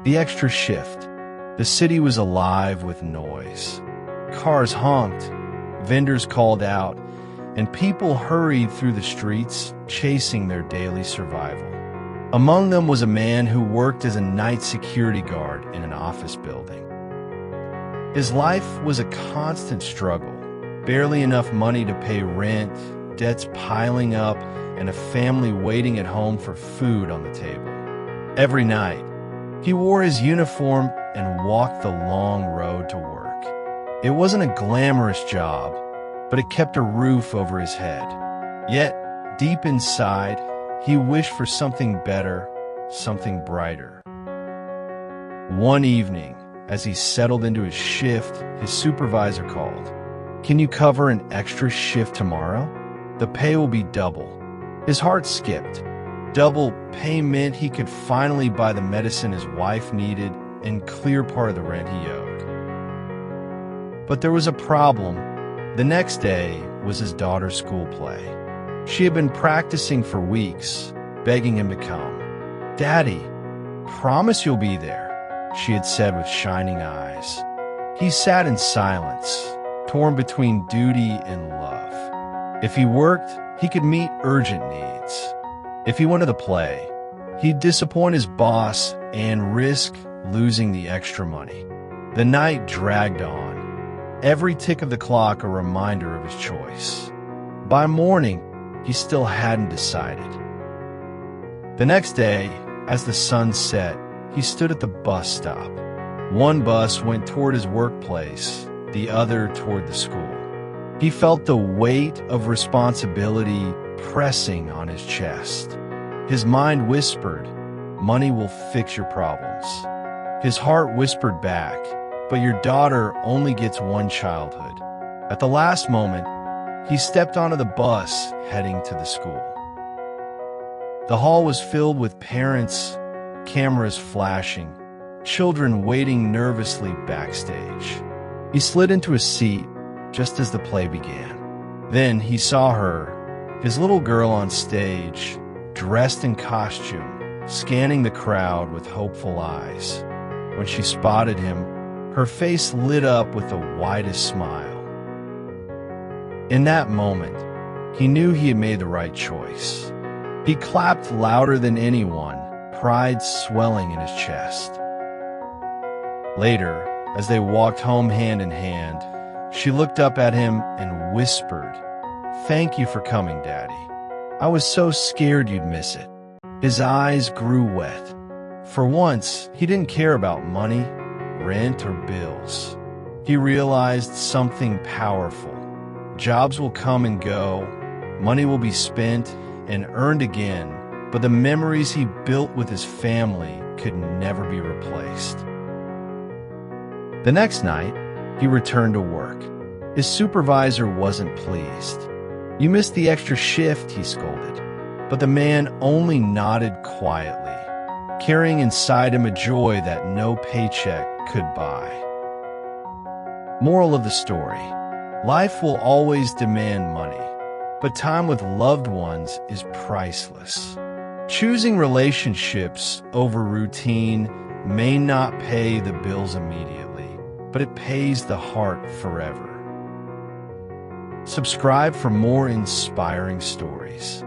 The extra shift. The city was alive with noise. Cars honked, vendors called out, and people hurried through the streets, chasing their daily survival. Among them was a man who worked as a night security guard in an office building. His life was a constant struggle, barely enough money to pay rent, debts piling up, and a family waiting at home for food on the table. Every night, he wore his uniform and walked the long road to work. It wasn't a glamorous job, but it kept a roof over his head. Yet, deep inside, he wished for something better, something brighter. One evening, as he settled into his shift, his supervisor called. "Can you cover an extra shift tomorrow? The pay will be double." His heart skipped. Double pay meant he could finally buy the medicine his wife needed and clear part of the rent he owed. But there was a problem. The next day was his daughter's school play. She had been practicing for weeks, begging him to come. "Daddy, promise you'll be there," she had said with shining eyes. He sat in silence, torn between duty and love. If he worked, he could meet urgent needs. If he went to the play, he'd disappoint his boss and risk losing the extra money. The night dragged on, every tick of the clock a reminder of his choice. By morning, he still hadn't decided. The next day, as the sun set, he stood at the bus stop. One bus went toward his workplace, the other toward the school. He felt the weight of responsibility pressing on his chest. His mind whispered, "Money will fix your problems." His heart whispered back, "But your daughter only gets one childhood." At the last moment, he stepped onto the bus heading to the school. The hall was filled with parents, cameras flashing, children waiting nervously backstage. He slid into a seat just as the play began. Then he saw her, his little girl on stage, dressed in costume, scanning the crowd with hopeful eyes. When she spotted him, her face lit up with the widest smile. In that moment, he knew he had made the right choice. He clapped louder than anyone, pride swelling in his chest. Later, as they walked home hand in hand, she looked up at him and whispered, "Thank you for coming, Daddy. I was so scared you'd miss it." His eyes grew wet. For once, he didn't care about money, rent, or bills. He realized something powerful. Jobs will come and go, money will be spent and earned again, but the memories he built with his family could never be replaced. The next night, he returned to work. His supervisor wasn't pleased. "You missed the extra shift," he scolded. But the man only nodded quietly, carrying inside him a joy that no paycheck could buy. Moral of the story: life will always demand money, but time with loved ones is priceless. Choosing relationships over routine may not pay the bills immediately, but it pays the heart forever. Subscribe for more inspiring stories.